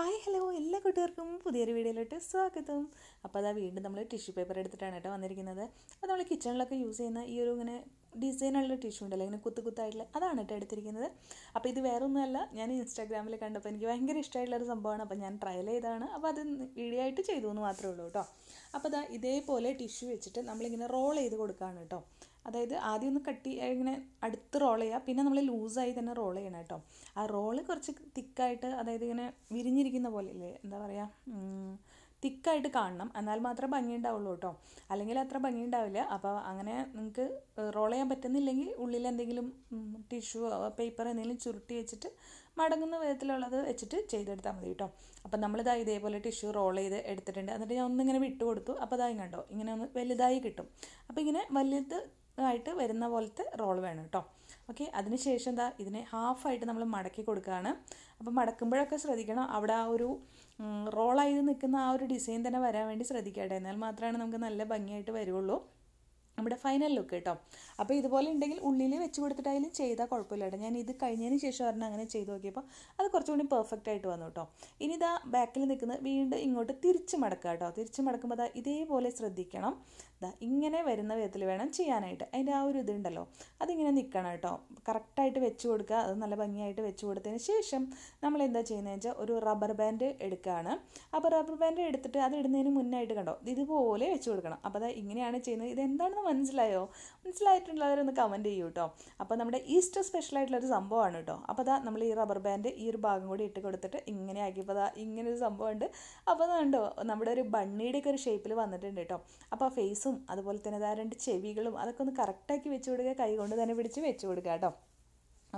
Hi hello എല്ലാ കൂട്ടുകാർക്കും പുതിയൊരു വീഡിയോയിലോട്ട് സ്വാഗതം. അപ്പോൾ അതാ വീണ്ടും നമ്മൾ ടിഷ്യൂ പേപ്പർ എടുത്തിട്ടാണ് കേട്ടോ വന്നിരിക്കുന്നത്. അപ്പോൾ നമ്മൾ കിച്ചണിലൊക്കെ യൂസ് ചെയ്യുന്ന ഈ ഒരു ഇങ്ങനെ ഡിസൈനുള്ള ടിഷ്യൂ ഉണ്ടല്ലോ, ഇങ്ങനെ കുത്തായിട്ടുള്ള അതാണ് കേട്ടോ എടുത്തിരിക്കുന്നത്. അപ്പോൾ ഇത് വേറെ ഒന്നുമല്ല, ഞാൻ ഇൻസ്റ്റാഗ്രാമിൽ കണ്ടപ്പോൾ എനിക്ക് ഭയങ്കര ഇഷ്ടമായിട്ടുള്ളൊരു സംഭവമാണ്. അപ്പോൾ ഞാൻ ട്രയൽ ചെയ്തതാണ്. അപ്പോൾ അത് വീഡിയോ ആയിട്ട് ചെയ്തു എന്ന് മാത്രമേ ഉള്ളൂ കേട്ടോ. അപ്പോൾ അതാ ഇതേപോലെ ടിഷ്യൂ വെച്ചിട്ട് നമ്മളിങ്ങനെ റോൾ ചെയ്ത് കൊടുക്കുകയാണ് കേട്ടോ. അതായത് ആദ്യം ഒന്ന് ഇങ്ങനെ അടുത്ത് റോൾ ചെയ്യുക, പിന്നെ നമ്മൾ ലൂസായി തന്നെ റോൾ ചെയ്യണം കേട്ടോ. ആ റോള് കുറച്ച് തിക്കായിട്ട്, അതായത് ഇങ്ങനെ വിരിഞ്ഞിരിക്കുന്ന പോലെ ഇല്ലേ, എന്താ പറയുക, തിക്കായിട്ട് കാണണം, എന്നാൽ മാത്രമേ ഭംഗി ഉണ്ടാവുള്ളൂ കേട്ടോ. അല്ലെങ്കിൽ അത്ര ഭംഗി ഉണ്ടാവില്ല. അപ്പോൾ അങ്ങനെ നിങ്ങൾക്ക് റോൾ ചെയ്യാൻ പറ്റുന്നില്ലെങ്കിൽ ഉള്ളിൽ എന്തെങ്കിലും ടിഷ്യൂ പേപ്പർ എന്തെങ്കിലും ചുരുട്ടി വെച്ചിട്ട് മടങ്ങുന്ന വിധത്തിലുള്ളത് വെച്ചിട്ട് ചെയ്തെടുത്താൽ മതി കേട്ടോ. അപ്പം നമ്മളിതാ ഇതേപോലെ ടിഷ്യൂ റോൾ ചെയ്ത് എടുത്തിട്ടുണ്ട്. എന്നിട്ട് ഞാൻ ഒന്നിങ്ങനെ വിട്ട് കൊടുത്തു. അപ്പോൾ അതായി കണ്ടോ, ഇങ്ങനെ ഒന്ന് വലുതായി കിട്ടും. അപ്പോൾ ഇങ്ങനെ ആയിട്ട് വരുന്ന പോലത്തെ റോൾ വേണം കേട്ടോ. ഓക്കെ, അതിനുശേഷം എന്താ ഇതിനെ ഹാഫായിട്ട് നമ്മൾ മടക്കി കൊടുക്കുകയാണ്. അപ്പോൾ മടക്കുമ്പോഴൊക്കെ ശ്രദ്ധിക്കണം, അവിടെ ആ ഒരു റോളായി നിൽക്കുന്ന ആ ഒരു ഡിസൈൻ തന്നെ വരാൻ വേണ്ടി ശ്രദ്ധിക്കട്ടെ. എന്നാൽ മാത്രമാണ് നമുക്ക് നല്ല ഭംഗിയായിട്ട് വരുള്ളൂ നമ്മുടെ ഫൈനൽ ലുക്ക് കേട്ടോ. അപ്പോൾ ഇതുപോലെ ഉണ്ടെങ്കിൽ ഉള്ളിൽ വെച്ച് കൊടുത്തിട്ടായാലും ചെയ്താൽ കുഴപ്പമില്ല കേട്ടോ. ഞാൻ ഇത് കഴിഞ്ഞതിന് ശേഷം പറഞ്ഞാൽ അങ്ങനെ ചെയ്ത് നോക്കിയപ്പോൾ അത് കുറച്ചുകൂടി പെർഫെക്റ്റ് ആയിട്ട് വന്നു കേട്ടോ. ഇനി ഇതാ ബാക്കിൽ നിൽക്കുന്നത് വീണ്ടും ഇങ്ങോട്ട് തിരിച്ച് മടക്കുക കേട്ടോ. തിരിച്ച് മടക്കുമ്പോൾ അതാ ഇതേപോലെ ശ്രദ്ധിക്കണം. ഇങ്ങനെ വരുന്ന വിധത്തിൽ വേണം ചെയ്യാനായിട്ട്. അതിൻ്റെ ആ ഒരു ഇതുണ്ടല്ലോ, അതിങ്ങനെ നിൽക്കണം കേട്ടോ. കറക്റ്റായിട്ട് വെച്ച് കൊടുക്കുക. അത് നല്ല ഭംഗിയായിട്ട് വെച്ച് കൊടുത്തതിന് ശേഷം നമ്മൾ എന്താ ചെയ്യുന്നതെന്ന് വെച്ചാൽ ഒരു റബ്ബർ ബാൻഡ് എടുക്കുകയാണ്. അപ്പോൾ റബ്ബർ ബാൻഡ് എടുത്തിട്ട് അത് ഇടുന്നതിന് മുന്നായിട്ട് കണ്ടോ ഇതുപോലെ വെച്ച് കൊടുക്കണം. അപ്പോൾ അത് ഇങ്ങനെയാണ് ചെയ്യുന്നത്. ഇതെന്താണെന്ന് മനസ്സിലായിട്ടുള്ളവരൊന്ന് കമൻറ്റ് ചെയ്യൂ കേട്ടോ. അപ്പോൾ നമ്മുടെ ഈസ്റ്റർ സ്പെഷ്യലായിട്ടുള്ളൊരു സംഭവമാണ് കേട്ടോ. അപ്പോൾ അതാ നമ്മൾ ഈ റബ്ബർ ബാൻഡ് ഈ ഒരു ഭാഗം കൂടി ഇട്ട് കൊടുത്തിട്ട് ഇങ്ങനെ ആക്കിയപ്പോൾ അതാ ഇങ്ങനൊരു സംഭവമുണ്ട്. അപ്പോൾ അതുണ്ടോ നമ്മുടെ ഒരു ബണ്ണിയുടെയൊക്കെ ഒരു ഷേപ്പിൽ വന്നിട്ടുണ്ട് കേട്ടോ. അപ്പോൾ ആ ഫേസും അതുപോലെ തന്നെ അതാ രണ്ട് ചെവികളും അതൊക്കെ ഒന്ന് കറക്റ്റാക്കി വെച്ച് കൊടുക്കുക. കൈ കൊണ്ട് തന്നെ പിടിച്ച് വെച്ച് കൊടുക്കുക കേട്ടോ.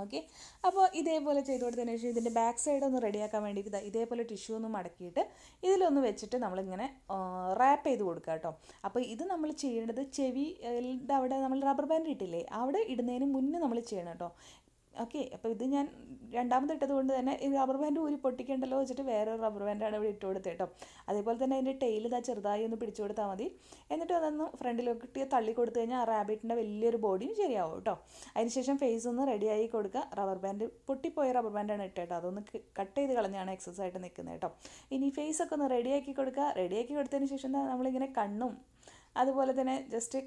ഓക്കെ, അപ്പോൾ ഇതേപോലെ ചെയ്ത് കൊടുത്തതിന് ശേഷം ഇതിൻ്റെ ബാക്ക് സൈഡ് ഒന്ന് റെഡിയാക്കാൻ വേണ്ടിയിട്ട് ഇതേപോലെ ടിഷ്യൂ ഒന്ന് മടക്കിയിട്ട് ഇതിലൊന്ന് വെച്ചിട്ട് നമ്മളിങ്ങനെ റാപ്പ് ചെയ്ത് കൊടുക്കുക കേട്ടോ. അപ്പോൾ ഇത് നമ്മൾ ചെയ്യേണ്ടത് ചെവിയുടെ അവിടെ നമ്മൾ റബ്ബർ ബാൻഡ് ഇട്ടില്ലേ, അവിടെ ഇടുന്നതിന് മുന്നേ നമ്മൾ ചെയ്യണം കേട്ടോ. ഓക്കെ, അപ്പോൾ ഇത് ഞാൻ രണ്ടാമത് ഇട്ടത് കൊണ്ട് തന്നെ ഈ റബ്ബർ ബാൻഡ് ഊരി പൊട്ടിക്കേണ്ടല്ലോ വെച്ചിട്ട് വേറൊരു റബ്ബർ ബാൻഡാണ് ഇവിടെ ഇട്ട് കൊടുത്തത് കേട്ടോ. അതേപോലെ തന്നെ അതിൻ്റെ ടെയിൽ ഇതാ ചെറുതായി ഒന്ന് പിടിച്ചു കൊടുത്താൽ മതി. എന്നിട്ട് അതൊന്ന് ഫ്രണ്ടിലോട്ട് തള്ളി കൊടുത്തു കഴിഞ്ഞാൽ ആ റാബിറ്റിൻ്റെ വലിയൊരു ബോഡിയും ശരിയാവും കേട്ടോ. അതിനുശേഷം ഫേസ് ഒന്ന് റെഡിയായി കൊടുക്കുക. റബ്ബർ ബാൻഡ് പൊട്ടിപ്പോയ റബ്ബർ ബാൻഡാണ് ഇട്ടത് കേട്ടോ. അതൊന്ന് കട്ട് ചെയ്ത് കളഞ്ഞാണ് എക്സസ് ആയിട്ട് നിൽക്കുന്നത് കേട്ടോ. ഇനി ഫേസൊക്കെ ഒന്ന് റെഡിയാക്കി കൊടുക്കുക. റെഡിയാക്കി കൊടുത്തതിന് ശേഷം നമ്മളിങ്ങനെ കണ്ണും അതുപോലെ തന്നെ ജസ്റ്റ്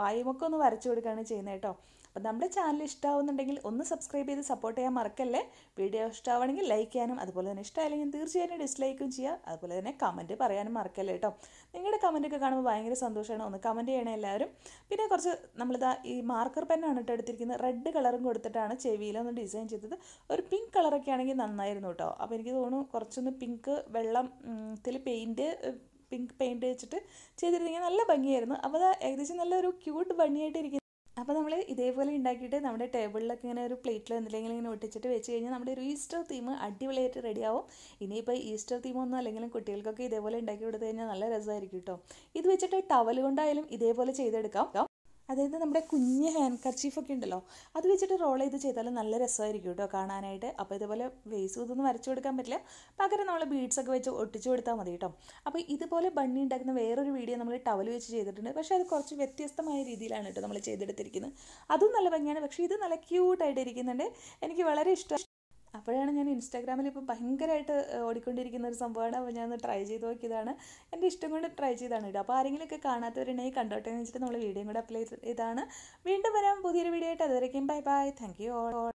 വായുമൊക്കെ ഒന്ന് വരച്ചു കൊടുക്കുകയാണ് ചെയ്യുന്നത് കേട്ടോ. അപ്പോൾ നമ്മുടെ ചാനൽ ഇഷ്ടമാവുന്നുണ്ടെങ്കിൽ ഒന്ന് സബ്സ്ക്രൈബ് ചെയ്ത് സപ്പോർട്ട് ചെയ്യാൻ മറക്കല്ലേ. വീഡിയോ ഇഷ്ടമാവണമെങ്കിൽ ലൈക്ക് ചെയ്യാനും അതുപോലെ തന്നെ ഇഷ്ടമായില്ലെങ്കിൽ തീർച്ചയായിട്ടും ഡിസ്ലൈക്കും ചെയ്യുക. അതുപോലെ തന്നെ കമൻറ്റ് പറയാനും മറക്കല്ലേ കേട്ടോ. നിങ്ങളുടെ കമൻറ്റൊക്കെ കാണുമ്പോൾ ഭയങ്കര സന്തോഷമാണ്. ഒന്ന് കമൻറ്റ് ചെയ്യണേ എല്ലാവരും. പിന്നെ കുറച്ച് നമ്മളിതാ ഈ മാർക്കർ പെന്നാണ് കേട്ടോ എടുത്തിരിക്കുന്നത്. റെഡ് കളറും കൊടുത്തിട്ടാണ് ചെവിയിലൊന്ന് ഡിസൈൻ ചെയ്തത്. ഒരു പിങ്ക് കളറൊക്കെ ആണെങ്കിൽ നന്നായിരുന്നു കേട്ടോ. അപ്പോൾ എനിക്ക് തോന്നുന്നു കുറച്ചൊന്ന് പിങ്ക് വെള്ളത്തിൽ പിങ്ക് പെയിൻറ്റ് വെച്ചിട്ട് ചെയ്തിരുന്നെങ്കിൽ നല്ല ഭംഗിയായിരുന്നു. അപ്പോൾ അത് ഏകദേശം നല്ലൊരു ക്യൂട്ട് ഭംഗിയായിട്ടിരിക്കുന്നു. അപ്പോൾ നമ്മൾ ഇതേപോലെ ഉണ്ടാക്കിയിട്ട് നമ്മുടെ ടേബിളിലൊക്കെ ഇങ്ങനെ ഒരു പ്ലേറ്റിൽ എന്തെങ്കിലും ഇങ്ങനെ ഒട്ടിച്ചിട്ട് വെച്ച് കഴിഞ്ഞാൽ നമ്മുടെ ഒരു ഈസ്റ്റർ തീം അടിപൊളിയായിട്ട് റെഡിയാവും. ഇനിയിപ്പോൾ ഈസ്റ്റർ തീമൊന്നും അല്ലെങ്കിലും കുട്ടികൾക്കൊക്കെ ഇതേപോലെ ഉണ്ടാക്കി കൊടുത്തു കഴിഞ്ഞാൽ നല്ല രസമായിരിക്കും കേട്ടോ. ഇത് വെച്ചിട്ട് ടവൽ കൊണ്ടായാലും ഇതേപോലെ ചെയ്തെടുക്കാം. അതായത് നമ്മുടെ കുഞ്ഞ് ഹാൻഡ് കർച്ചീഫൊക്കെ ഉണ്ടല്ലോ, അത് വെച്ചിട്ട് റോൾ ചെയ്ത് ചെയ്താലും നല്ല രസമായിരിക്കും കേട്ടോ കാണാനായിട്ട്. അപ്പോൾ ഇതേപോലെ വേസ് ഇതൊന്നും വരച്ചു കൊടുക്കാൻ പറ്റില്ല, പകരം നമ്മൾ ബീഡ്സൊക്കെ വെച്ച് ഒട്ടിച്ചു കൊടുത്താൽ മതി കേട്ടോ. അപ്പോൾ ഇതുപോലെ ബണ്ണി ഉണ്ടാക്കുന്ന വേറൊരു വീഡിയോ നമ്മൾ ടവൽ വെച്ച് ചെയ്തിട്ടുണ്ട്. പക്ഷേ അത് കുറച്ച് വ്യത്യസ്തമായ രീതിയിലാണ് കേട്ടോ നമ്മൾ ചെയ്തെടുത്തിരിക്കുന്നത്. അതും നല്ല ഭംഗിയാണ്, പക്ഷേ ഇത് നല്ല ക്യൂട്ടായിട്ട് ഇരിക്കുന്നുണ്ട്. എനിക്ക് വളരെ ഇഷ്ടം. അപ്പോഴാണ് ഞാൻ ഇൻസ്റ്റാഗ്രാമിൽ ഇപ്പോൾ ഭയങ്കരമായിട്ട് ഓടിക്കൊണ്ടിരിക്കുന്ന ഒരു സംഭവമാണ്. അപ്പോൾ ഞാൻ ഒന്ന് ട്രൈ ചെയ്ത് നോക്കിയതാണ്. എൻ്റെ ഇഷ്ടം കൊണ്ട് ട്രൈ ചെയ്താണ് കേട്ടോ. അപ്പോൾ ആരെങ്കിലുമൊക്കെ കാണാത്തവരുണ്ടെങ്കിൽ കണ്ടോട്ടെ എന്ന് വെച്ചിട്ട് നമ്മൾ വീഡിയോ കൂടെ അപ്ലൈ ചെയ്താണ്. വീണ്ടും വരാം പുതിയൊരു വീഡിയോ ആയിട്ട്. അതുവരേക്കും bye bye. Thank you all.